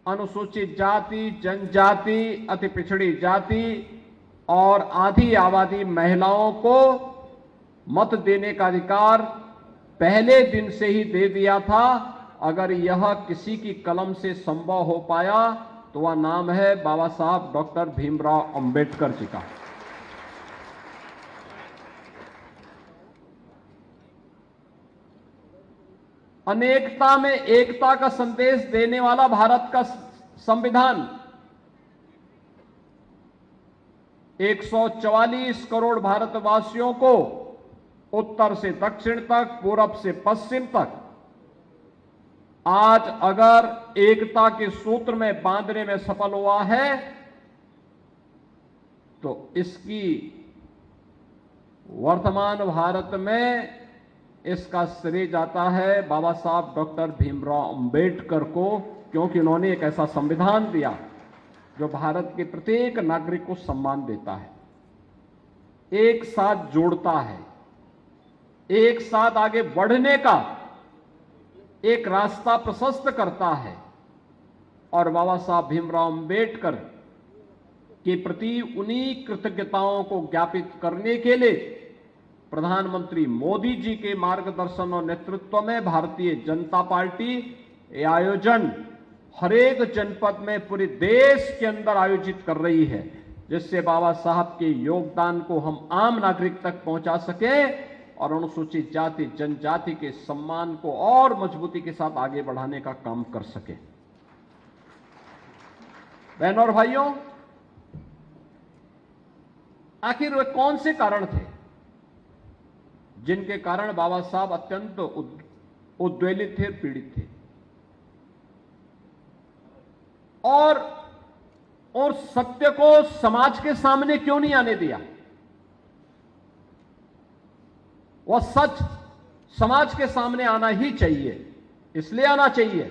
अनुसूचित जाति, जनजाति, अति पिछड़ी जाति और आधी आबादी महिलाओं को मत देने का अधिकार पहले दिन से ही दे दिया था। अगर यह किसी की कलम से संभव हो पाया तो वह नाम है बाबा साहब डॉक्टर भीमराव अंबेडकर जी का। अनेकता में एकता का संदेश देने वाला भारत का संविधान 144 करोड़ भारतवासियों को उत्तर से दक्षिण तक, पूरब से पश्चिम तक आज अगर एकता के सूत्र में बांधने में सफल हुआ है तो इसकी वर्तमान भारत में इसका श्रेय जाता है बाबा साहब डॉक्टर भीमराव अंबेडकर को, क्योंकि उन्होंने एक ऐसा संविधान दिया जो भारत के प्रत्येक नागरिक को सम्मान देता है, एक साथ जोड़ता है, एक साथ आगे बढ़ने का एक रास्ता प्रशस्त करता है। और बाबा साहब भीमराव अंबेडकर के प्रति उन्हीं कृतज्ञताओं को ज्ञापित करने के लिए प्रधानमंत्री मोदी जी के मार्गदर्शन और नेतृत्व में भारतीय जनता पार्टी ये आयोजन हरेक जनपद में पूरे देश के अंदर आयोजित कर रही है, जिससे बाबा साहब के योगदान को हम आम नागरिक तक पहुंचा सके और अनुसूचित जाति जनजाति के सम्मान को और मजबूती के साथ आगे बढ़ाने का काम कर सके। बहनों और भाइयों, आखिर वे कौन से कारण थे जिनके कारण बाबा साहब अत्यंत उद्वेलित थे, पीड़ित थे और सत्य को समाज के सामने क्यों नहीं आने दिया? वह सच समाज के सामने आना ही चाहिए, इसलिए आना चाहिए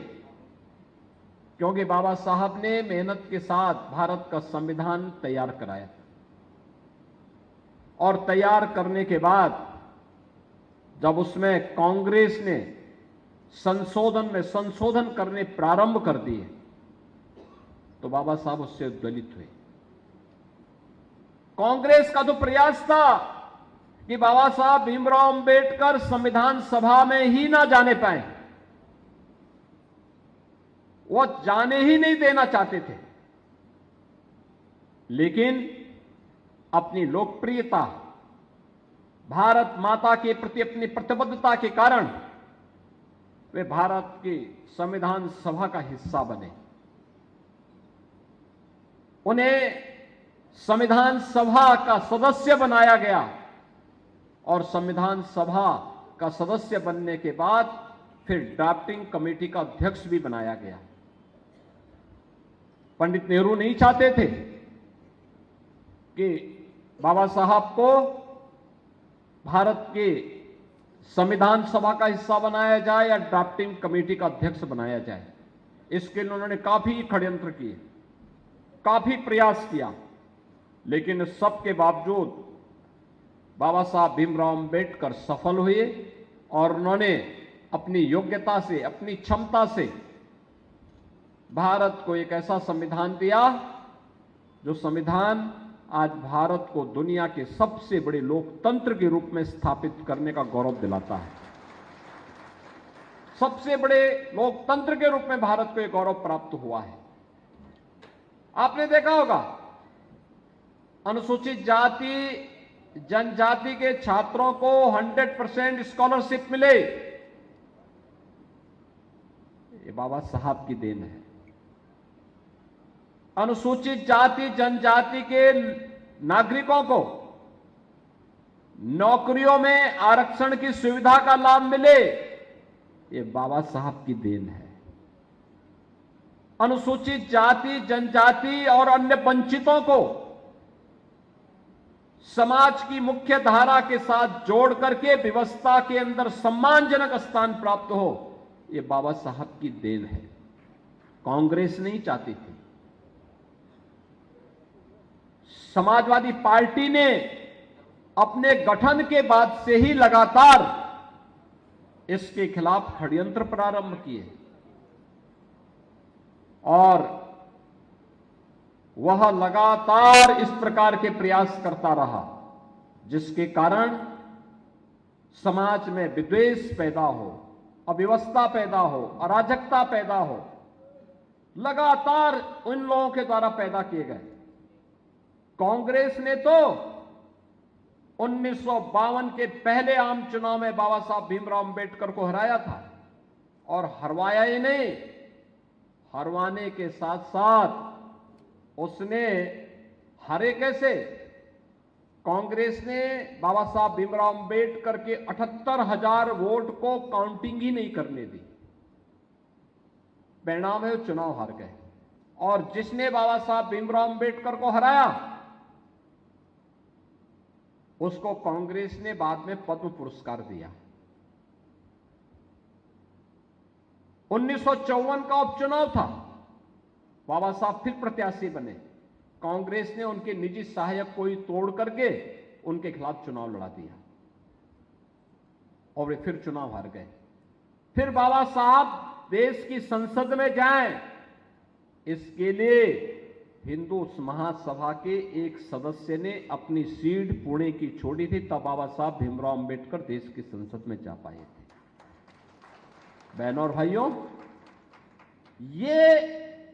क्योंकि बाबा साहब ने मेहनत के साथ भारत का संविधान तैयार कराया और तैयार करने के बाद जब उसमें कांग्रेस ने संशोधन करने प्रारंभ कर दिए तो बाबा साहब उससे उद्वेलित हुए। कांग्रेस का तो प्रयास था कि बाबा साहब भीमराव अंबेडकर संविधान सभा में ही ना जाने पाए, वो जाने ही नहीं देना चाहते थे, लेकिन अपनी लोकप्रियता, भारत माता के प्रति अपनी प्रतिबद्धता के कारण वे भारत की संविधान सभा का हिस्सा बने। उन्हें संविधान सभा का सदस्य बनाया गया और संविधान सभा का सदस्य बनने के बाद फिर ड्राफ्टिंग कमेटी का अध्यक्ष भी बनाया गया। पंडित नेहरू नहीं चाहते थे कि बाबा साहब को भारत के संविधान सभा का हिस्सा बनाया जाए या ड्राफ्टिंग कमेटी का अध्यक्ष बनाया जाए। इसके लिए उन्होंने काफी षड्यंत्र किए, काफी प्रयास किया, लेकिन सबके बावजूद बाबा साहब भीमराव अंबेडकर सफल हुए और उन्होंने अपनी योग्यता से, अपनी क्षमता से भारत को एक ऐसा संविधान दिया जो संविधान आज भारत को दुनिया के सबसे बड़े लोकतंत्र के रूप में स्थापित करने का गौरव दिलाता है। सबसे बड़े लोकतंत्र के रूप में भारत को यह गौरव प्राप्त हुआ है। आपने देखा होगा अनुसूचित जाति जनजाति के छात्रों को 100% स्कॉलरशिप मिले, ये बाबा साहब की देन है। अनुसूचित जाति जनजाति के नागरिकों को नौकरियों में आरक्षण की सुविधा का लाभ मिले, ये बाबा साहब की देन है। अनुसूचित जाति जनजाति और अन्य वंचितों को समाज की मुख्य धारा के साथ जोड़ करके व्यवस्था के अंदर सम्मानजनक स्थान प्राप्त हो, यह बाबा साहब की देन है। कांग्रेस नहीं चाहती थी। समाजवादी पार्टी ने अपने गठन के बाद से ही लगातार इसके खिलाफ षड्यंत्र प्रारंभ किए। और वह लगातार इस प्रकार के प्रयास करता रहा, जिसके कारण समाज में विद्वेष पैदा हो, अव्यवस्था पैदा हो, अराजकता पैदा हो, लगातार उन लोगों के द्वारा पैदा किए गए। कांग्रेस ने तो 1952 के पहले आम चुनाव में बाबा साहब भीमराव अंबेडकर को हराया था, और हरवाया ही नहीं, हरवाने के साथ साथ उसने हारे कैसे? कांग्रेस ने बाबा साहब भीमराव अंबेडकर के 78,000 वोट को काउंटिंग ही नहीं करने दी। परिणाम है, चुनाव हार गए। और जिसने बाबा साहब भीमराव अंबेडकर को हराया, उसको कांग्रेस ने बाद में पद्म पुरस्कार दिया। 1954 का उपचुनाव था, बाबा साहब फिर प्रत्याशी बने। कांग्रेस ने उनके निजी सहायक को ही तोड़ करके उनके खिलाफ चुनाव लड़ा दिया, और वे फिर चुनाव हार गए। फिर बाबा साहब देश की संसद में जाएं, इसके लिए हिंदू महासभा के एक सदस्य ने अपनी सीट पुणे की छोड़ी थी, तब बाबा साहब भीमराव अंबेडकर देश की संसद में जा पाए थे। बहनों और भाइयों, ये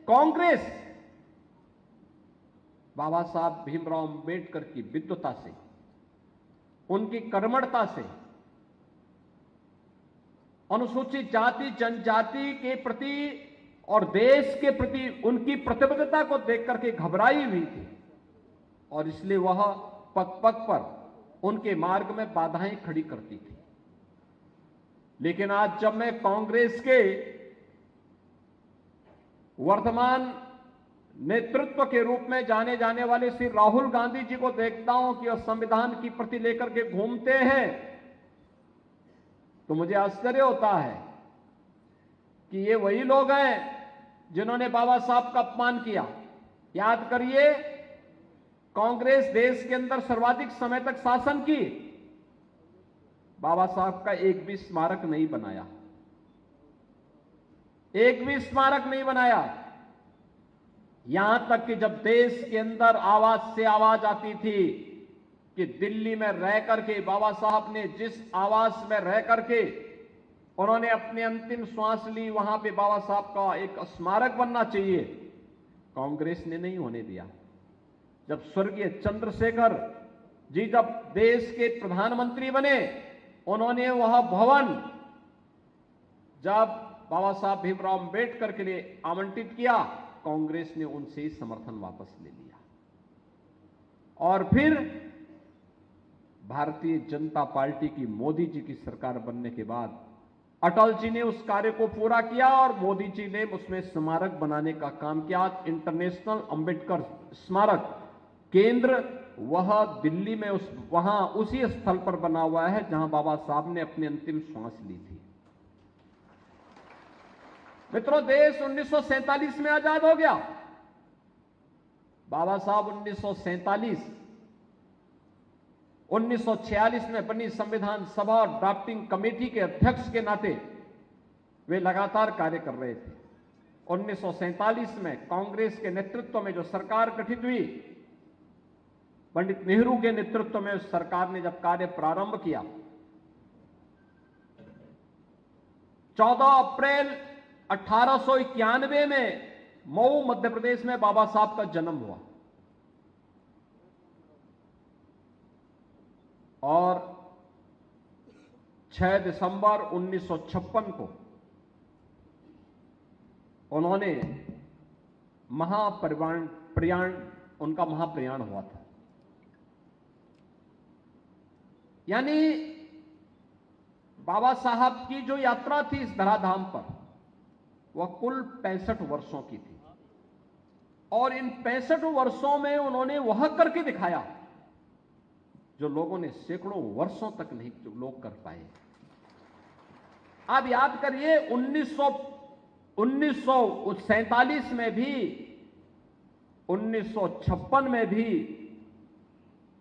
कांग्रेस बाबा साहब भीमराव अंबेडकर की विद्वता से, उनकी कर्मठता से, अनुसूचित जाति जनजाति के प्रति और देश के प्रति उनकी प्रतिबद्धता को देख करके घबराई हुई थी, और इसलिए वह पग पग पर उनके मार्ग में बाधाएं खड़ी करती थी। लेकिन आज जब मैं कांग्रेस के वर्तमान नेतृत्व के रूप में जाने जाने वाले श्री राहुल गांधी जी को देखता हूं कि वह संविधान की प्रति लेकर के घूमते हैं, तो मुझे आश्चर्य होता है कि ये वही लोग हैं जिन्होंने बाबा साहब का अपमान किया। याद करिए, कांग्रेस देश के अंदर सर्वाधिक समय तक शासन की, बाबा साहब का एक भी स्मारक नहीं बनाया, एक भी स्मारक नहीं बनाया। यहां तक कि जब देश के अंदर आवाज से आवाज आती थी कि दिल्ली में रह करके बाबा साहब ने जिस आवास में रह करके उन्होंने अपनी अंतिम श्वास ली, वहां पे बाबा साहब का एक स्मारक बनना चाहिए, कांग्रेस ने नहीं होने दिया। जब स्वर्गीय चंद्रशेखर जी जब देश के प्रधानमंत्री बने, उन्होंने वह भवन जब बाबा साहब भीमराव अंबेडकर के लिए आवंटित किया, कांग्रेस ने उनसे ही समर्थन वापस ले लिया। और फिर भारतीय जनता पार्टी की मोदी जी की सरकार बनने के बाद अटल जी ने उस कार्य को पूरा किया, और मोदी जी ने उसमें स्मारक बनाने का काम किया। इंटरनेशनल अंबेडकर स्मारक केंद्र वह दिल्ली में वहां उसी स्थल पर बना हुआ है जहां बाबा साहब ने अपनी अंतिम श्वास ली थी। मित्रों, देश 1947 में आजाद हो गया। बाबा साहब 1946 में बनी संविधान सभा और ड्राफ्टिंग कमेटी के अध्यक्ष के नाते वे लगातार कार्य कर रहे थे। 1947 में कांग्रेस के नेतृत्व में जो सरकार गठित हुई, पंडित नेहरू के नेतृत्व में उस सरकार ने जब कार्य प्रारंभ किया, 14 अप्रैल 1891 में मऊ मध्य प्रदेश में बाबा साहब का जन्म हुआ, और 6 दिसंबर 1956 को उन्होंने उनका महाप्रयाण हुआ था। यानी बाबा साहब की जो यात्रा थी इस धराधाम पर, वह कुल 65 वर्षों की थी, और इन 65 वर्षों में उन्होंने वह करके दिखाया जो लोगों ने सैकड़ों वर्षों तक नहीं लोग कर पाए। आप याद करिए, 1947 में भी, 1956 में भी,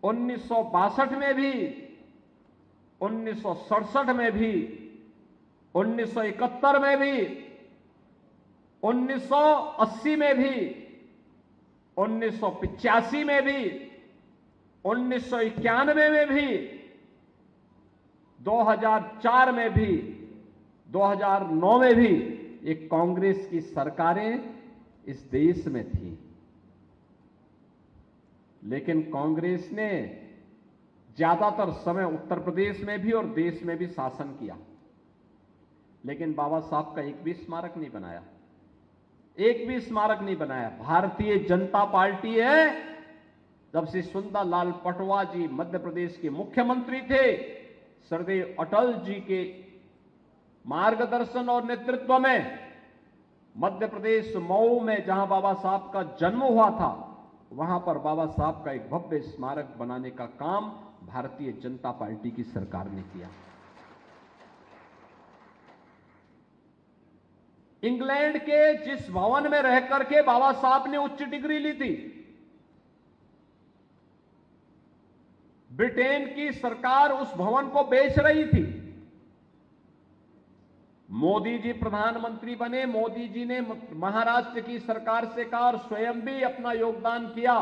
1962 में भी, 1967 में भी, 1971 में भी, 1980 में भी, 1985 में भी, 1991 में भी, 2004 में भी, 2009 में भी ये कांग्रेस की सरकारें इस देश में थी। लेकिन कांग्रेस ने ज्यादातर समय उत्तर प्रदेश में भी और देश में भी शासन किया, लेकिन बाबा साहब का एक भी स्मारक नहीं बनाया, एक भी स्मारक नहीं बनाया। भारतीय जनता पार्टी है, जब से सुंदर लाल पटवा जी मध्य प्रदेश के मुख्यमंत्री थे, श्रद्धेय अटल जी के मार्गदर्शन और नेतृत्व में मध्य प्रदेश मऊ में जहां बाबा साहब का जन्म हुआ था, वहां पर बाबा साहब का एक भव्य स्मारक बनाने का काम भारतीय जनता पार्टी की सरकार ने किया। इंग्लैंड के जिस भवन में रह करके बाबा साहब ने उच्च डिग्री ली थी, ब्रिटेन की सरकार उस भवन को बेच रही थी। मोदी जी प्रधानमंत्री बने, मोदी जी ने महाराष्ट्र की सरकार से कहा और स्वयं भी अपना योगदान किया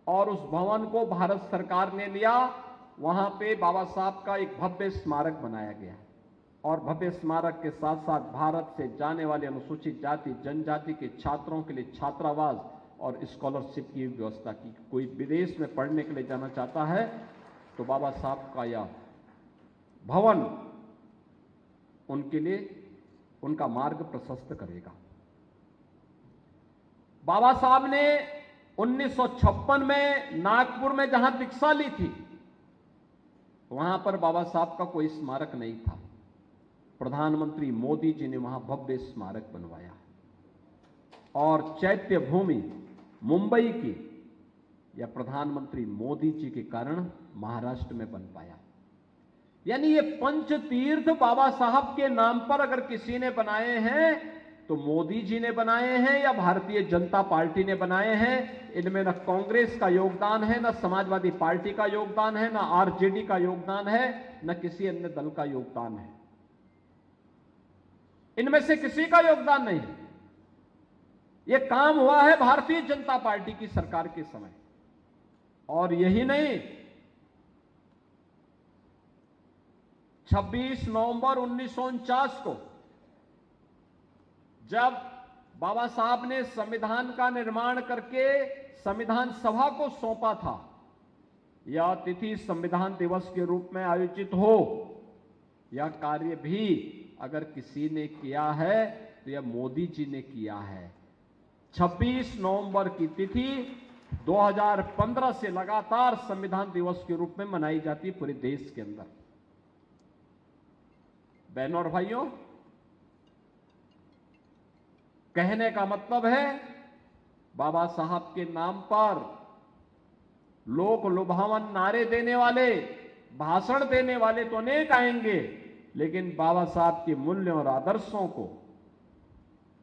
और उस भवन को भारत सरकार ने लिया। वहां पे बाबा साहब का एक भव्य स्मारक बनाया गया और भव्य स्मारक के साथ साथ भारत से जाने वाले अनुसूचित जाति जनजाति के छात्रों के लिए छात्रावास और स्कॉलरशिप की व्यवस्था की। कोई विदेश में पढ़ने के लिए जाना चाहता है तो बाबा साहब का यह भवन उनके लिए उनका मार्ग प्रशस्त करेगा। बाबा साहब ने 1956 में नागपुर में जहां दीक्षा ली थी, वहां पर बाबा साहब का कोई स्मारक नहीं था। प्रधानमंत्री मोदी जी ने वहां भव्य स्मारक बनवाया और चैत्य भूमि मुंबई की या प्रधानमंत्री मोदी जी के कारण महाराष्ट्र में बन पाया। यानी ये पंच तीर्थ बाबा साहब के नाम पर अगर किसी ने बनाए हैं तो मोदी जी ने बनाए हैं या भारतीय जनता पार्टी ने बनाए हैं। इनमें न कांग्रेस का योगदान है, न समाजवादी पार्टी का योगदान है, न आरजेडी का योगदान है, न किसी अन्य दल का योगदान है। इनमें से किसी का योगदान नहीं। यह काम हुआ है भारतीय जनता पार्टी की सरकार के समय। और यही नहीं, 26 नवंबर 1949 को जब बाबा साहब ने संविधान का निर्माण करके संविधान सभा को सौंपा था, यह तिथि संविधान दिवस के रूप में आयोजित हो, यह कार्य भी अगर किसी ने किया है तो यह मोदी जी ने किया है। 26 नवंबर की तिथि 2015 से लगातार संविधान दिवस के रूप में मनाई जाती है पूरे देश के अंदर। बहनों और भाइयों, कहने का मतलब है बाबा साहब के नाम पर लोक लुभावन नारे देने वाले, भाषण देने वाले तो अनेक आएंगे, लेकिन बाबा साहब के मूल्य और आदर्शों को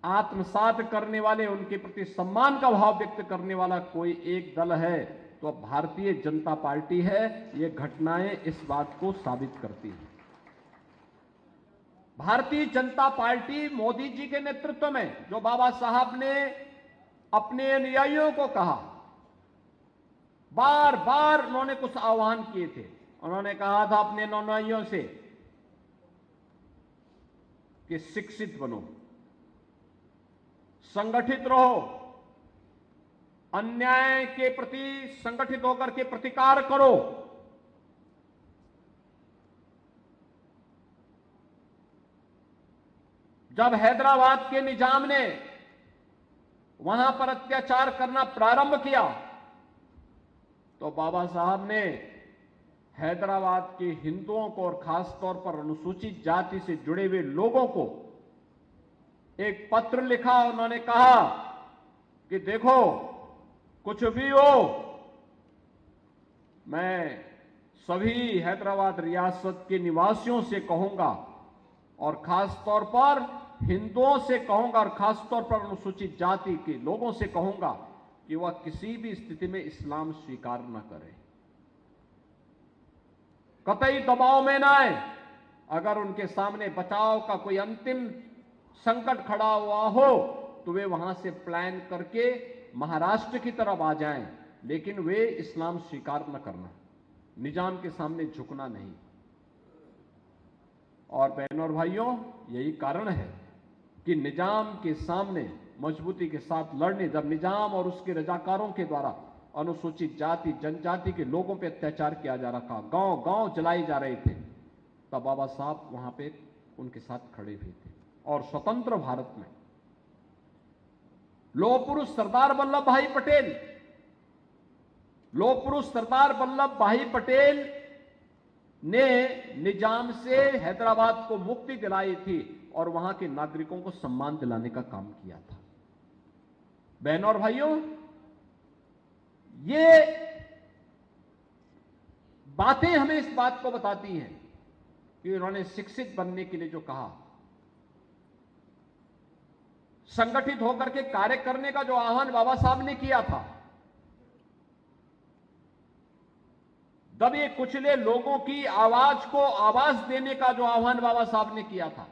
आत्मसात करने वाले, उनके प्रति सम्मान का भाव व्यक्त करने वाला कोई एक दल है तो भारतीय जनता पार्टी है। ये घटनाएं इस बात को साबित करती हैं। भारतीय जनता पार्टी मोदी जी के नेतृत्व में, जो बाबा साहब ने अपने अनुयायियों को कहा, बार बार उन्होंने कुछ आह्वान किए थे। उन्होंने कहा था अपने अनुयायियों से कि शिक्षित बनो, संगठित रहो, अन्याय के प्रति संगठित होकर के प्रतिकार करो। जब हैदराबाद के निजाम ने वहां पर अत्याचार करना प्रारंभ किया तो बाबा साहब ने हैदराबाद के हिंदुओं को और खासतौर पर अनुसूचित जाति से जुड़े हुए लोगों को एक पत्र लिखा। उन्होंने कहा कि देखो, कुछ भी हो, मैं सभी हैदराबाद रियासत के निवासियों से कहूंगा और खासतौर पर हिंदुओं से कहूंगा और खासतौर पर अनुसूचित जाति के लोगों से कहूंगा कि वह किसी भी स्थिति में इस्लाम स्वीकार न करें, कतई दबाव में न आए। अगर उनके सामने बचाव का कोई अंतिम संकट खड़ा हुआ हो तो वे वहां से प्लान करके महाराष्ट्र की तरफ आ जाएं, लेकिन वे इस्लाम स्वीकार न करना, निजाम के सामने झुकना नहीं। और बहनों और भाइयों, यही कारण है कि निजाम के सामने मजबूती के साथ लड़ने, जब निजाम और उसके रजाकारों के द्वारा अनुसूचित जाति जनजाति के लोगों पर अत्याचार किया जा रहा था, गांव गांव जलाए जा रहे थे, तब बाबा साहब वहां पे उनके साथ खड़े हुए थे। और स्वतंत्र भारत में लौह पुरुष सरदार वल्लभ भाई पटेल, लौह पुरुष सरदार वल्लभ भाई पटेल ने निजाम से हैदराबाद को मुक्ति दिलाई थी और वहां के नागरिकों को सम्मान दिलाने का काम किया था। बहनों और भाइयों, ये बातें हमें इस बात को बताती हैं कि उन्होंने शिक्षित बनने के लिए जो कहा, संगठित होकर के कार्य करने का जो आह्वान बाबा साहब ने किया था, दबे कुचले लोगों की आवाज को आवाज देने का जो आह्वान बाबा साहब ने किया था,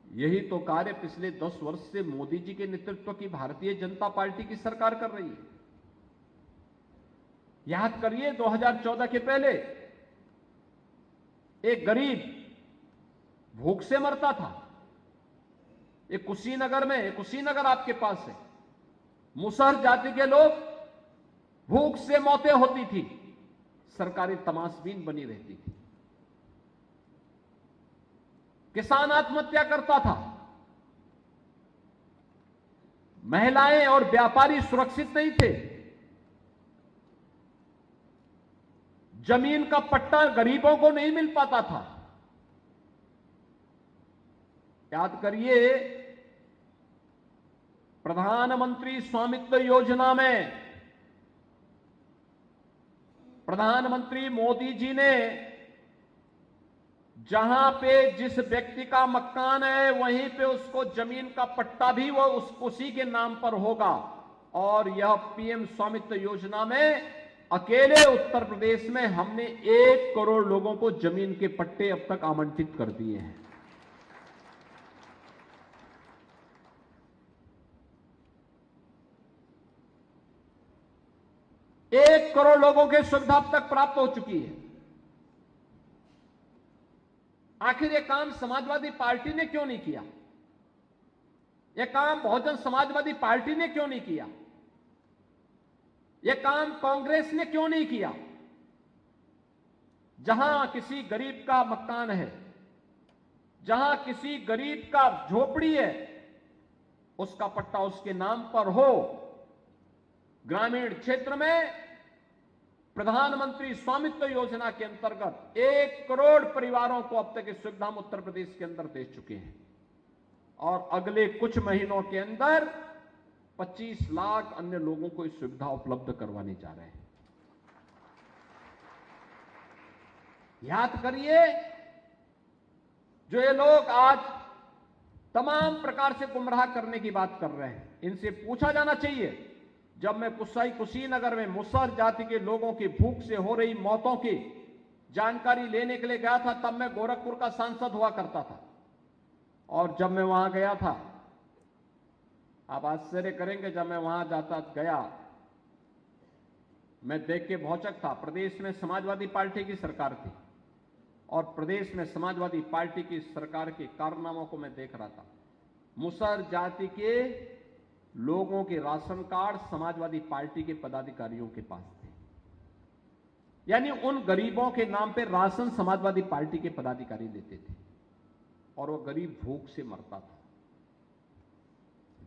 यही तो कार्य पिछले 10 वर्ष से मोदी जी के नेतृत्व की भारतीय जनता पार्टी की सरकार कर रही है। याद करिए, 2014 के पहले एक गरीब भूख से मरता था, एक कुशीनगर में, कुशीनगर आपके पास है, मुसहर जाति के लोग, भूख से मौतें होती थी, सरकारी तमाशबीन बनी रहती थी, किसान आत्महत्या करता था, महिलाएं और व्यापारी सुरक्षित नहीं थे, जमीन का पट्टा गरीबों को नहीं मिल पाता था। याद करिए, प्रधानमंत्री स्वामित्व योजना में प्रधानमंत्री मोदी जी ने जहां पे जिस व्यक्ति का मकान है वहीं पे उसको जमीन का पट्टा भी वो उसी के नाम पर होगा। और यह पीएम स्वामित्व योजना में अकेले उत्तर प्रदेश में हमने 1 करोड़ लोगों को जमीन के पट्टे अब तक आवंटित कर दिए हैं। एक करोड़ लोगों की सुविधा अब तक प्राप्त हो चुकी है। आखिर यह काम समाजवादी पार्टी ने क्यों नहीं किया? यह काम बहुजन समाजवादी पार्टी ने क्यों नहीं किया? यह काम कांग्रेस ने क्यों नहीं किया? जहां किसी गरीब का मकान है, जहां किसी गरीब का झोपड़ी है, उसका पट्टा उसके नाम पर हो। ग्रामीण क्षेत्र में प्रधानमंत्री स्वामित्व योजना के अंतर्गत 1 करोड़ परिवारों को अब तक इस सुविधा हम उत्तर प्रदेश के अंदर दे चुके हैं और अगले कुछ महीनों के अंदर 25 लाख अन्य लोगों को इस सुविधा उपलब्ध करवाने जा रहे हैं। याद करिए, जो ये लोग आज तमाम प्रकार से गुमराह करने की बात कर रहे हैं, इनसे पूछा जाना चाहिए। जब मैं कुशीनगर में मुसहर जाति के लोगों की भूख से हो रही मौतों की जानकारी लेने के लिए गया था, तब मैं गोरखपुर का सांसद हुआ करता था। और जब मैं वहां गया था, आप आश्चर्य करेंगे, जब मैं वहां गया, मैं देख के भौचक था। प्रदेश में समाजवादी पार्टी की सरकार थी और प्रदेश में समाजवादी पार्टी की सरकार के कारनामों को मैं देख रहा था। मुसहर जाति के लोगों के राशन कार्ड समाजवादी पार्टी के पदाधिकारियों के पास थे, यानी उन गरीबों के नाम पे राशन समाजवादी पार्टी के पदाधिकारी देते थे और वो गरीब भूख से मरता था।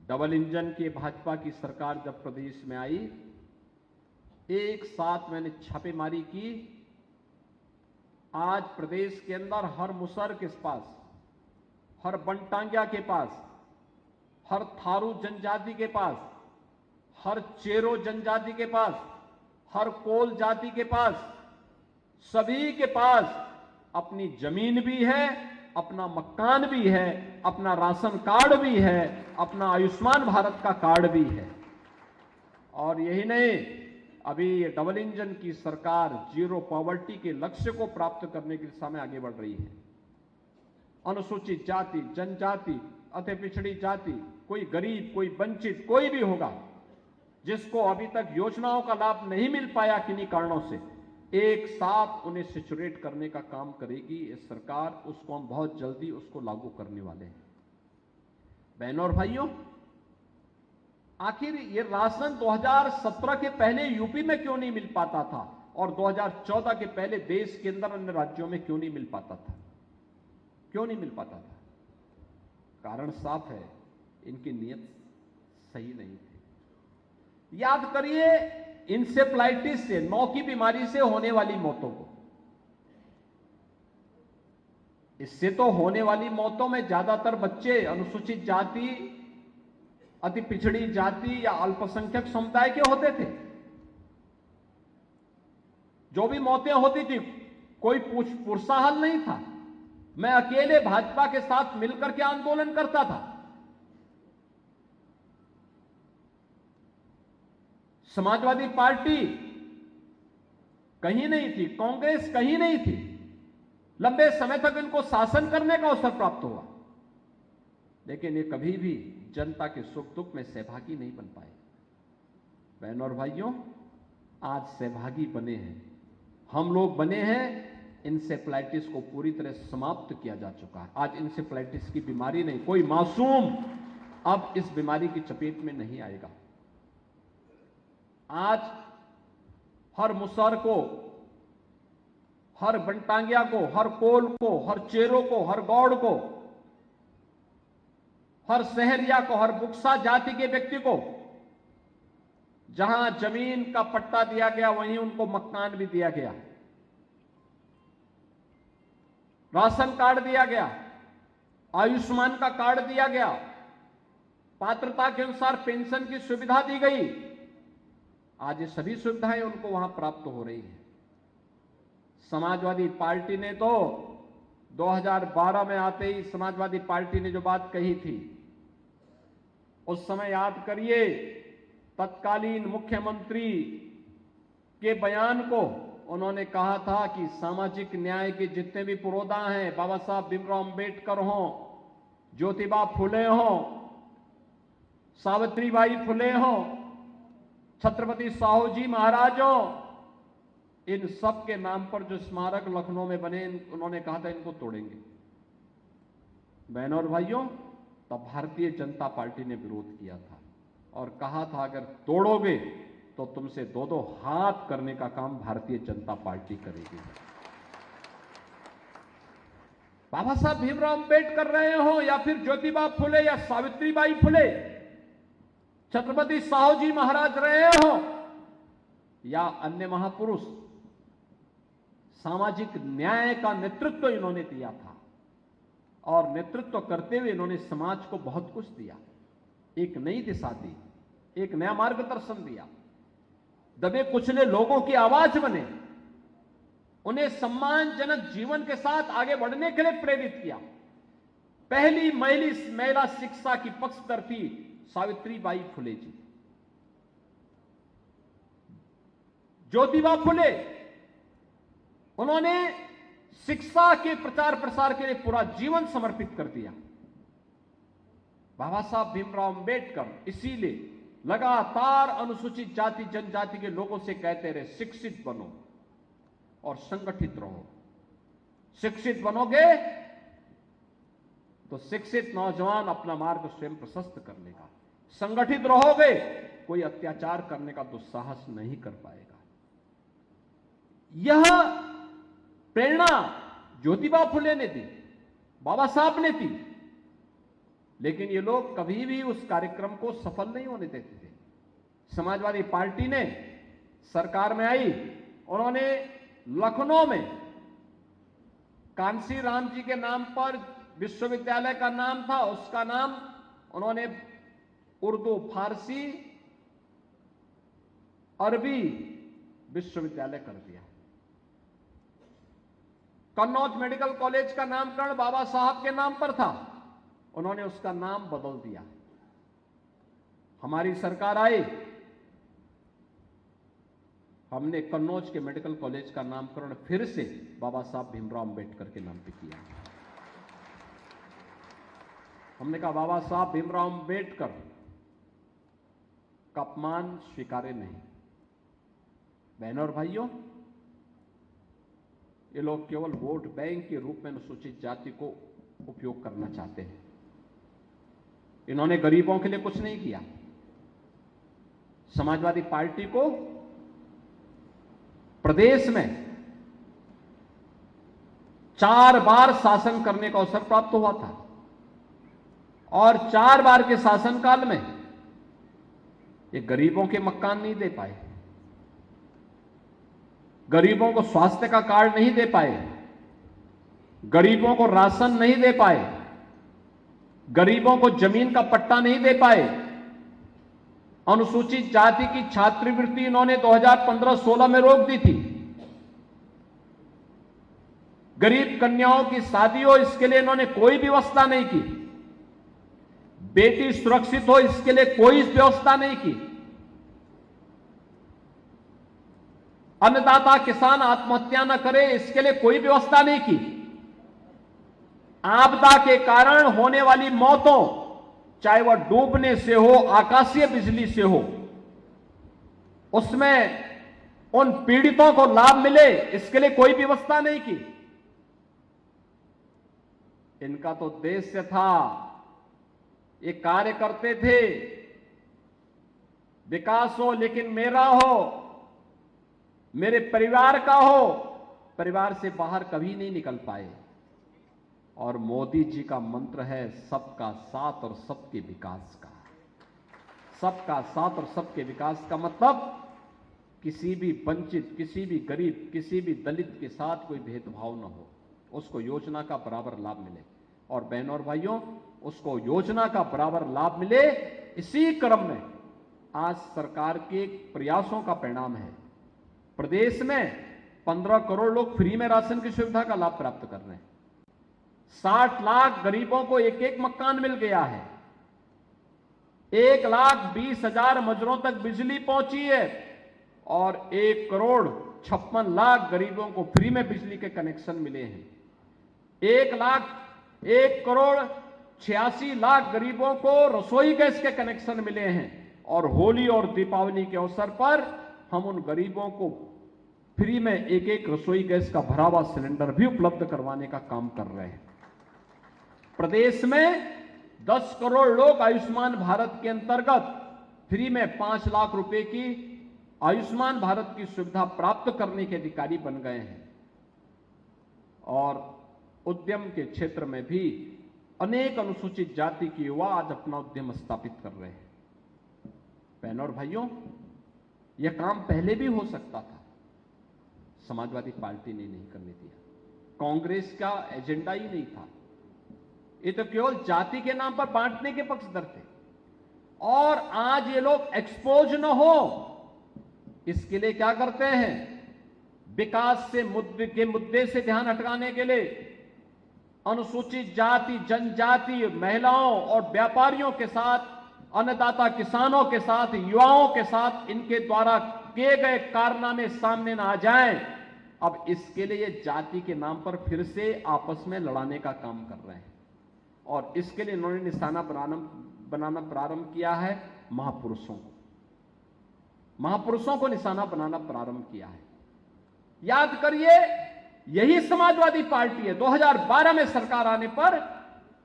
डबल इंजन की भाजपा की सरकार जब प्रदेश में आई, एक साथ मैंने छापेमारी की। आज प्रदेश के अंदर हर मुसहर के पास, हर बनटांगिया के पास, हर थारू जनजाति के पास, हर चेरो जनजाति के पास, हर कोल जाति के पास, सभी के पास अपनी जमीन भी है, अपना मकान भी है, अपना राशन कार्ड भी है, अपना आयुष्मान भारत का कार्ड भी है। और यही नहीं, अभी ये डबल इंजन की सरकार जीरो पॉवर्टी के लक्ष्य को प्राप्त करने की दिशा में आगे बढ़ रही है। अनुसूचित जाति, जनजाति, अति पिछड़ी जाति, कोई गरीब, कोई वंचित, कोई भी होगा जिसको अभी तक योजनाओं का लाभ नहीं मिल पाया किन्हीं कारणों से, एक साथ उन्हें सिचुएट करने का काम करेगी ये सरकार। उसको हम बहुत जल्दी उसको लागू करने वाले हैं। बहनों और भाइयों, आखिर ये राशन 2017 के पहले यूपी में क्यों नहीं मिल पाता था और 2014 के पहले देश के अंदर अन्य राज्यों में क्यों नहीं मिल पाता था? क्यों नहीं मिल पाता था? कारण साफ है, इनकी नीयत सही नहीं थी। याद करिए इंसेफ्लाइटिस से, नौ की बीमारी से होने वाली मौतों को। इससे तो होने वाली मौतों में ज्यादातर बच्चे अनुसूचित जाति, अति पिछड़ी जाति या अल्पसंख्यक समुदाय के होते थे। जो भी मौतें होती थी कोई पुरुषाहल नहीं था। मैं अकेले भाजपा के साथ मिलकर के आंदोलन करता था। समाजवादी पार्टी कहीं नहीं थी, कांग्रेस कहीं नहीं थी। लंबे समय तक इनको शासन करने का अवसर प्राप्त हुआ, लेकिन ये कभी भी जनता के सुख दुख में सहभागी नहीं बन पाए। बहनों और भाइयों, आज सहभागी बने हैं, हम लोग बने हैं। इंसेफ्लाइटिस को पूरी तरह समाप्त किया जा चुका है। आज इंसेफ्लाइटिस की बीमारी नहीं, कोई मासूम अब इस बीमारी की चपेट में नहीं आएगा। आज हर मुसहर को, हर बनटांगिया को, हर कोल को, हर चेरो को, हर गौड़ को, हर सहरिया को, हर बुक्सा जाति के व्यक्ति को जहां जमीन का पट्टा दिया गया वहीं उनको मकान भी दिया गया, राशन कार्ड दिया गया, आयुष्मान का कार्ड दिया गया, पात्रता के अनुसार पेंशन की सुविधा दी गई। आज ये सभी सुविधाएं उनको वहां प्राप्त हो रही है। समाजवादी पार्टी ने तो 2012 में आते ही समाजवादी पार्टी ने जो बात कही थी, उस समय याद करिए तत्कालीन मुख्यमंत्री के बयान को, उन्होंने कहा था कि सामाजिक न्याय के जितने भी पुरोधा हैं, बाबा साहब भीमराव अंबेडकर हों, ज्योतिबा फुले हों, सावित्रीबाई फुले हों, छत्रपति साहू जी महाराज हों, इन सब के नाम पर जो स्मारक लखनऊ में बने, उन्होंने कहा था इनको तोड़ेंगे। बहनों और भाइयों, तब भारतीय जनता पार्टी ने विरोध किया था और कहा था अगर तोड़ोगे तो तुमसे दो दो हाथ करने का काम भारतीय जनता पार्टी करेगी। बाबा साहब भीमराव अंबेडकर रहे हो या फिर ज्योतिबा फुले या सावित्रीबाई फुले, छत्रपति साहू जी महाराज रहे हो या अन्य महापुरुष, सामाजिक न्याय का नेतृत्व इन्होंने दिया था और नेतृत्व करते हुए इन्होंने समाज को बहुत कुछ दिया, एक नई दिशा दी, एक नया मार्गदर्शन दिया, दबे कुचले लोगों की आवाज बने, उन्हें सम्मानजनक जीवन के साथ आगे बढ़ने के लिए प्रेरित किया। पहली महिला शिक्षा की पक्षधर थी सावित्रीबाई फुले जी। ज्योतिबा फुले, उन्होंने शिक्षा के प्रचार प्रसार के लिए पूरा जीवन समर्पित कर दिया। बाबा साहब भीमराव अंबेडकर इसीलिए लगातार अनुसूचित जाति जनजाति के लोगों से कहते रहे शिक्षित बनो और संगठित रहो। शिक्षित बनोगे तो शिक्षित नौजवान अपना मार्ग स्वयं प्रशस्त कर लेगा, संगठित रहोगे कोई अत्याचार करने का दुस्साहस नहीं कर पाएगा। यह प्रेरणा ज्योतिबा फुले ने दी, बाबा साहब ने दी, लेकिन ये लोग कभी भी उस कार्यक्रम को सफल नहीं होने देते थे। समाजवादी पार्टी ने सरकार में आई, उन्होंने लखनऊ में कांसी राम जी के नाम पर विश्वविद्यालय का नाम था, उसका नाम उन्होंने उर्दू, फारसी, अरबी विश्वविद्यालय कर दिया। कन्नौज मेडिकल कॉलेज का नामकरण बाबा साहब के नाम पर था, उन्होंने उसका नाम बदल दिया। हमारी सरकार आई, हमने कन्नौज के मेडिकल कॉलेज का नामकरण फिर से बाबा साहब भीमराव अंबेडकर के नाम पे किया। हमने कहा बाबा साहब भीमराव अंबेडकर का अपमान स्वीकार्य नहीं। बहनों और भाइयों, ये लोग केवल वोट बैंक के रूप में अनुसूचित जाति को उपयोग करना चाहते हैं। इन्होंने गरीबों के लिए कुछ नहीं किया। समाजवादी पार्टी को प्रदेश में 4 बार शासन करने का अवसर प्राप्त हुआ था और 4 बार के शासनकाल में ये गरीबों के मकान नहीं दे पाए, गरीबों को स्वास्थ्य का कार्ड नहीं दे पाए, गरीबों को राशन नहीं दे पाए, गरीबों को जमीन का पट्टा नहीं दे पाए। अनुसूचित जाति की छात्रवृत्ति इन्होंने 2015-16 में रोक दी थी। गरीब कन्याओं की शादी हो इसके लिए इन्होंने कोई व्यवस्था नहीं की। बेटी सुरक्षित हो इसके लिए कोई व्यवस्था नहीं की। अन्नदाता किसान आत्महत्या न करे इसके लिए कोई व्यवस्था नहीं की। आपदा के कारण होने वाली मौतों, चाहे वह डूबने से हो, आकाशीय बिजली से हो, उसमें उन पीड़ितों को लाभ मिले इसके लिए कोई व्यवस्था नहीं की। इनका तो उद्देश्य था, ये कार्य करते थे, विकास हो लेकिन मेरा हो, मेरे परिवार का हो। परिवार से बाहर कभी नहीं निकल पाए। और मोदी जी का मंत्र है सबका साथ और सबके विकास का। सबका साथ और सबके विकास का मतलब किसी भी वंचित, किसी भी गरीब, किसी भी दलित के साथ कोई भेदभाव न हो, उसको योजना का बराबर लाभ मिले। और बहनों और भाइयों, उसको योजना का बराबर लाभ मिले, इसी क्रम में आज सरकार के प्रयासों का परिणाम है। प्रदेश में 15 करोड़ लोग फ्री में राशन की सुविधा का लाभ प्राप्त कर रहे हैं। 60 लाख गरीबों को एक एक मकान मिल गया है। 1,20,000 मजरों तक बिजली पहुंची है और 1,56,00,000 गरीबों को फ्री में बिजली के कनेक्शन मिले हैं। 1,86,00,000 गरीबों को रसोई गैस के कनेक्शन मिले हैं। और होली और दीपावली के अवसर पर हम उन गरीबों को फ्री में एक एक रसोई गैस का भरा हुआ सिलेंडर भी उपलब्ध करवाने का काम कर रहे हैं। प्रदेश में 10 करोड़ लोग आयुष्मान भारत के अंतर्गत फ्री में 5 लाख रुपए की आयुष्मान भारत की सुविधा प्राप्त करने के अधिकारी बन गए हैं। और उद्यम के क्षेत्र में भी अनेक अनुसूचित जाति के युवा आज अपना उद्यम स्थापित कर रहे हैं। बहनों और भाइयों, यह काम पहले भी हो सकता था, समाजवादी पार्टी ने नहीं करने दिया। कांग्रेस का एजेंडा ही नहीं था। ये तो केवल जाति के नाम पर बांटने के पक्षधर थे। और आज ये लोग एक्सपोज न हो इसके लिए क्या करते हैं? विकास से मुद्दे से ध्यान हटकाने के लिए अनुसूचित जाति, जनजाति, महिलाओं और व्यापारियों के साथ, अन्नदाता किसानों के साथ, युवाओं के साथ इनके द्वारा किए गए कारनामे सामने ना आ जाएं। अब इसके लिए ये जाति के नाम पर फिर से आपस में लड़ाने का काम कर रहे हैं। और इसके लिए इन्होंने निशाना बनाना प्रारंभ किया है महापुरुषों को। महापुरुषों को निशाना बनाना प्रारंभ किया है। याद करिए, यही समाजवादी पार्टी है। 2012 में सरकार आने पर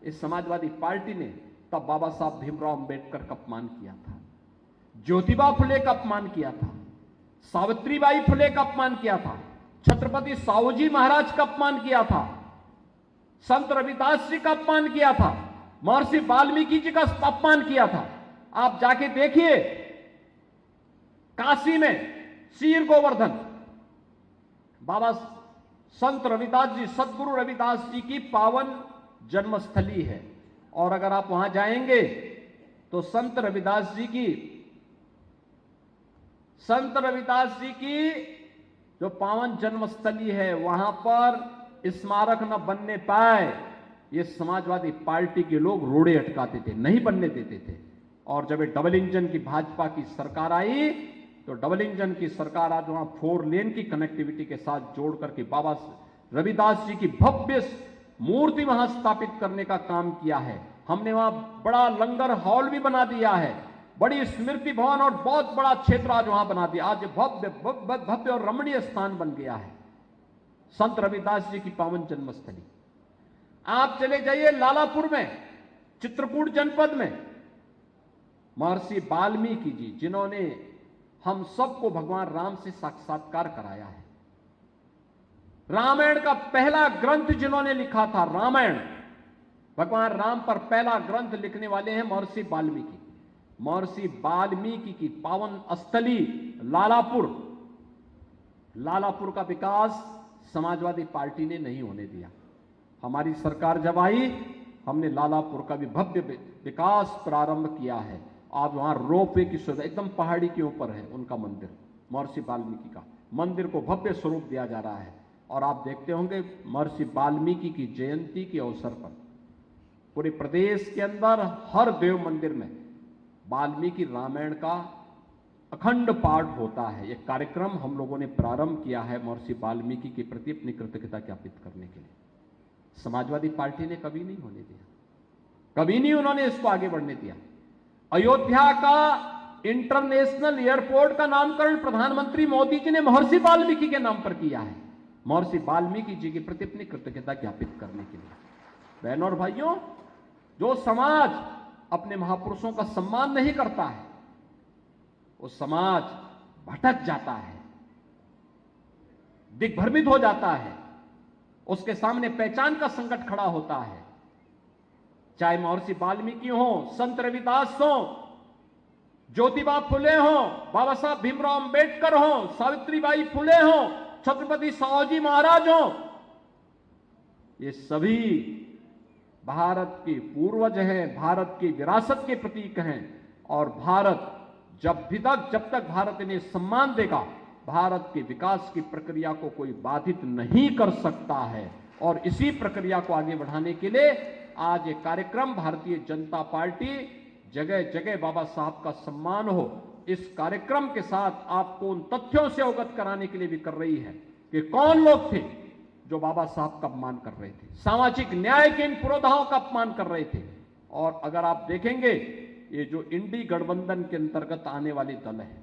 इस समाजवादी पार्टी ने तब बाबा साहब भीमराव अंबेडकर का अपमान किया था, ज्योतिबा फुले का अपमान किया था, सावित्रीबाई फुले का अपमान किया था, छत्रपति साहूजी महाराज का अपमान किया था, संत रविदास जी का अपमान किया था, महर्षि वाल्मीकि जी का अपमान किया था। आप जाके देखिए, काशी में शीर गोवर्धन बाबा संत रविदास जी, सदगुरु रविदास जी की पावन जन्मस्थली है। और अगर आप वहां जाएंगे तो संत रविदास जी की जो पावन जन्मस्थली है, वहां पर स्मारक न बनने पाए, ये समाजवादी पार्टी के लोग रोड़े अटकाते थे, नहीं बनने देते थे। और जब ये डबल इंजन की भाजपा की सरकार आई तो डबल इंजन की सरकार आज वहां 4 लेन की कनेक्टिविटी के साथ जोड़ करके बाबा रविदास जी की भव्य मूर्ति वहां स्थापित करने का काम किया है। हमने वहां बड़ा लंगर हॉल भी बना दिया है, बड़ी स्मृति भवन और बहुत बड़ा क्षेत्र आज वहां बना दिया। आज भव्य भव्य और रमणीय स्थान बन गया है, संत रविदास जी की पावन जन्मस्थली। आप चले जाइए लालापुर में, चित्रकूट जनपद में, महर्षि वाल्मीकि जी, जिन्होंने हम सबको भगवान राम से साक्षात्कार कराया है। रामायण का पहला ग्रंथ जिन्होंने लिखा था, रामायण, भगवान राम पर पहला ग्रंथ लिखने वाले हैं महर्षि वाल्मीकि। महर्षि वाल्मीकि की पावन स्थली लालापुर, लालापुर का विकास समाजवादी पार्टी ने नहीं होने दिया। हमारी सरकार जब आई, हमने लालापुर का भी भव्य विकास प्रारंभ किया है। आप वहां रोपवे की सुविधा, एकदम पहाड़ी के ऊपर है उनका मंदिर, महर्षि वाल्मीकि का मंदिर को भव्य स्वरूप दिया जा रहा है। और आप देखते होंगे महर्षि वाल्मीकि की जयंती के अवसर पर पूरे प्रदेश के अंदर हर देव मंदिर में वाल्मीकि रामायण का अखंड पाठ होता है। एक कार्यक्रम हम लोगों ने प्रारंभ किया है महर्षि वाल्मीकि के प्रति अपनी कृतज्ञता ज्ञापित करने के लिए। समाजवादी पार्टी ने कभी नहीं होने दिया, कभी नहीं उन्होंने इसको आगे बढ़ने दिया। अयोध्या का इंटरनेशनल एयरपोर्ट का नामकरण प्रधानमंत्री मोदी जी ने महर्षि वाल्मीकि के नाम पर किया है, महर्षि वाल्मीकि जी के प्रति अपनी कृतज्ञता ज्ञापित करने के लिए। बहनों और भाइयों, जो समाज अपने महापुरुषों का सम्मान नहीं करता है, वो समाज भटक जाता है, दिग्भ्रमित हो जाता है, उसके सामने पहचान का संकट खड़ा होता है। चाहे महर्षि वाल्मीकि हो, संत रविदास हो, ज्योतिबा फुले हो, बाबा साहब भीमराव अंबेडकर हो, सावित्रीबाई फुले हो, छत्रपति साहूजी महाराज हो, ये सभी भारत के पूर्वज हैं, भारत की विरासत के प्रतीक हैं। और भारत जब तक भारत इन्हें सम्मान देगा, भारत के विकास की प्रक्रिया को कोई बाधित नहीं कर सकता है। और इसी प्रक्रिया को आगे बढ़ाने के लिए आज ये कार्यक्रम भारतीय जनता पार्टी जगह जगह बाबा साहब का सम्मान हो, इस कार्यक्रम के साथ आपको उन तथ्यों से अवगत कराने के लिए भी कर रही है कि कौन लोग थे जो बाबा साहब का अपमान कर रहे थे, सामाजिक न्याय के इन पुरोधाओं का अपमान कर रहे थे। और अगर आप देखेंगे, ये जो इंडी गठबंधन के अंतर्गत आने वाले दल है,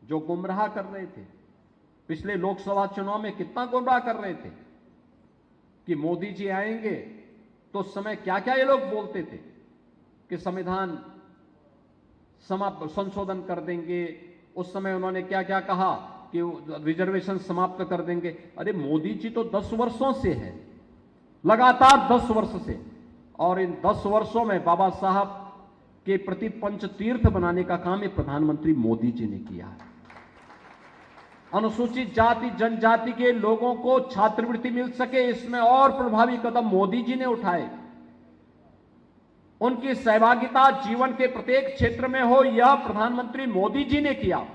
जो गुमराह कर रहे थे, पिछले लोकसभा चुनाव में कितना गुमराह कर रहे थे कि मोदी जी आएंगे तो उस समय क्या क्या ये लोग बोलते थे कि संविधान संशोधन कर देंगे। उस समय उन्होंने क्या क्या कहा कि रिजर्वेशन समाप्त कर देंगे। अरे मोदी जी तो 10 वर्षों से है, लगातार 10 वर्ष से, और इन 10 वर्षों में बाबा साहब के प्रति पंचतीर्थ बनाने का काम ये प्रधानमंत्री मोदी जी ने किया है। अनुसूचित जाति जनजाति के लोगों को छात्रवृत्ति मिल सके, इसमें और प्रभावी कदम मोदी जी ने उठाए। उनकी सहभागिता जीवन के प्रत्येक क्षेत्र में हो, यह प्रधानमंत्री मोदी जी ने किया।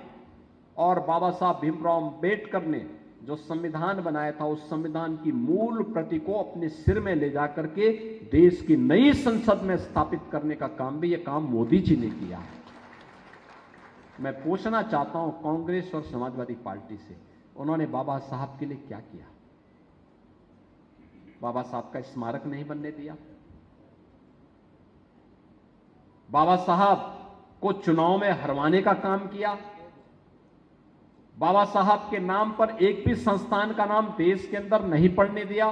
और बाबा साहब भीमराव अंबेडकर ने जो संविधान बनाया था, उस संविधान की मूल प्रति को अपने सिर में ले जाकर के देश की नई संसद में स्थापित करने का काम भी, यह काम मोदी जी ने किया है। मैं पूछना चाहता हूं कांग्रेस और समाजवादी पार्टी से, उन्होंने बाबा साहब के लिए क्या किया? बाबा साहब का स्मारक नहीं बनने दिया, बाबा साहब को चुनाव में हरवाने का काम किया, बाबा साहब के नाम पर एक भी संस्थान का नाम देश के अंदर नहीं पड़ने दिया।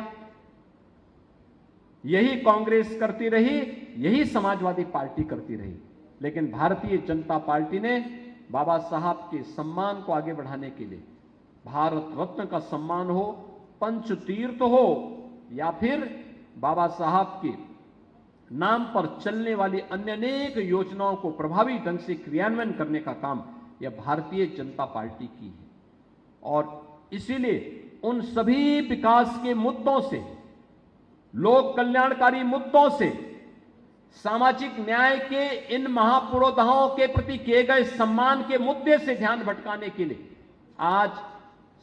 यही कांग्रेस करती रही, यही समाजवादी पार्टी करती रही। लेकिन भारतीय जनता पार्टी ने बाबा साहब के सम्मान को आगे बढ़ाने के लिए भारत रत्न का सम्मान हो, पंचतीर्थ हो, या फिर बाबा साहब के नाम पर चलने वाली अन्य अनेक योजनाओं को प्रभावी ढंग से क्रियान्वयन करने का काम यह भारतीय जनता पार्टी की है। और इसीलिए उन सभी विकास के मुद्दों से, लोक कल्याणकारी मुद्दों से, सामाजिक न्याय के इन महापुरोधाओं के प्रति किए गए सम्मान के मुद्दे से ध्यान भटकाने के लिए आज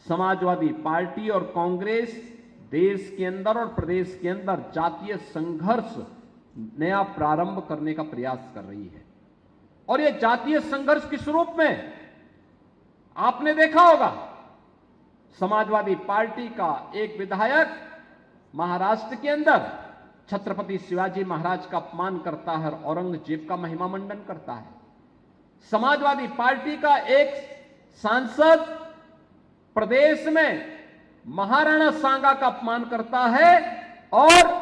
समाजवादी पार्टी और कांग्रेस देश के अंदर और प्रदेश के अंदर जातीय संघर्ष नया प्रारंभ करने का प्रयास कर रही है। और यह जातीय संघर्ष किस रूप में? आपने देखा होगा, समाजवादी पार्टी का एक विधायक महाराष्ट्र के अंदर छत्रपति शिवाजी महाराज का अपमान करता है और औरंगजेब का महिमा मंडन करता है। समाजवादी पार्टी का एक सांसद प्रदेश में महाराणा सांगा का अपमान करता है और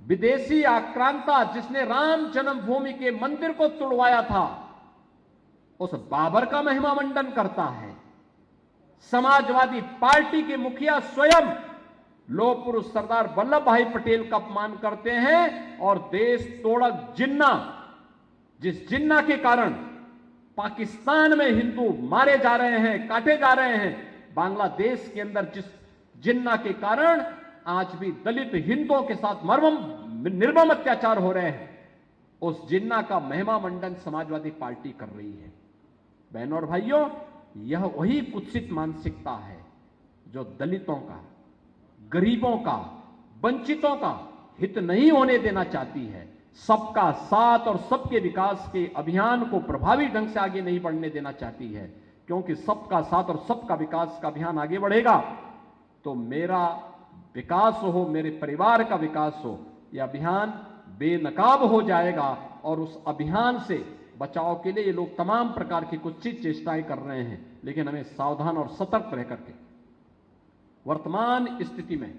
विदेशी आक्रांता जिसने राम जन्मभूमि के मंदिर को तुड़वाया था उस बाबर का महिमा मंडन करता है। समाजवादी पार्टी के मुखिया स्वयं लौह पुरुष सरदार वल्लभ भाई पटेल का अपमान करते हैं और देश तोड़क जिन्ना, जिस जिन्ना के कारण पाकिस्तान में हिंदू मारे जा रहे हैं, काटे जा रहे हैं, बांग्लादेश के अंदर जिस जिन्ना के कारण आज भी दलित हिंदुओं के साथ निर्मम अत्याचार हो रहे हैं, उस जिन्ना का महिमा मंडन समाजवादी पार्टी कर रही है। बहनों और भाइयों, यह वही कुत्सित मानसिकता है जो दलितों का, गरीबों का, वंचितों का हित नहीं होने देना चाहती है। सबका साथ और सबके विकास के अभियान को प्रभावी ढंग से आगे नहीं बढ़ने देना चाहती है, क्योंकि सबका साथ और सबका विकास का अभियान आगे बढ़ेगा तो मेरा विकास हो, मेरे परिवार का विकास हो, यह अभियान बेनकाब हो जाएगा। और उस अभियान से बचाव के लिए ये लोग तमाम प्रकार की कुत्सित चेष्टाएं कर रहे हैं, लेकिन हमें सावधान और सतर्क रह करके वर्तमान स्थिति में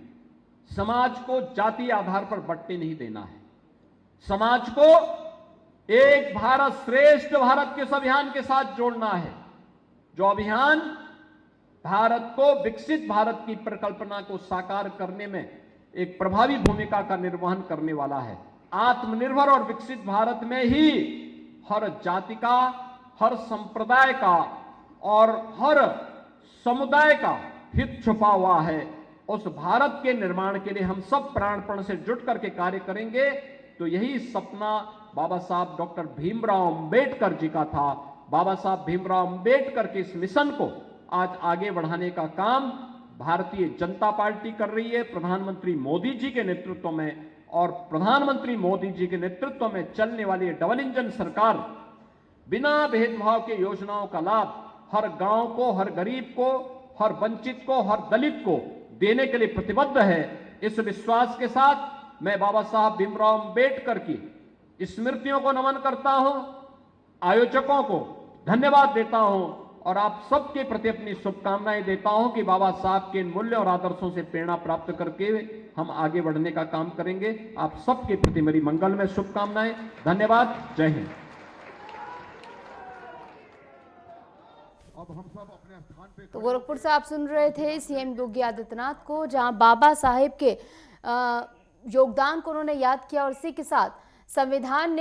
समाज को जाति आधार पर बंटने नहीं देना है। समाज को एक भारत श्रेष्ठ भारत के इस अभियान के साथ जोड़ना है, जो अभियान भारत को विकसित भारत की परिकल्पना को साकार करने में एक प्रभावी भूमिका का निर्वहन करने वाला है। आत्मनिर्भर और विकसित भारत में ही हर जाति का, हर संप्रदाय का और हर समुदाय का हित छुपा हुआ है। उस भारत के निर्माण के लिए हम सब प्राणपण से जुट करके कार्य करेंगे तो यही सपना बाबा साहब डॉक्टर भीमराव अंबेडकर जी का था। बाबा साहब भीमराव अंबेडकर के इस मिशन को आज आगे बढ़ाने का काम भारतीय जनता पार्टी कर रही है, प्रधानमंत्री मोदी जी के नेतृत्व में। और प्रधानमंत्री मोदी जी के नेतृत्व में चलने वाली डबल इंजन सरकार बिना भेदभाव के योजनाओं का लाभ हर गांव को, हर गरीब को, हर वंचित को, हर दलित को देने के लिए प्रतिबद्ध है। इस विश्वास के साथ मैं बाबा साहब भीमराव अंबेडकर की स्मृतियों को नमन करता हूं, आयोजकों को धन्यवाद देता हूं और आप सबके प्रति अपनी शुभकामनाएं देता हूं कि बाबा साहब के इन मूल्य और आदर्शों से प्रेरणा प्राप्त करके हम आगे बढ़ने का काम करेंगे। आप सबके प्रति मेरी मंगलमय शुभकामनाएं। धन्यवाद। जय हिंद। अब हम सब अपने स्थान पे तो गोरखपुर से आप सुन रहे थे सीएम योगी आदित्यनाथ को, जहां बाबा साहेब के योगदान को उन्होंने याद किया और इसी के साथ संविधान ने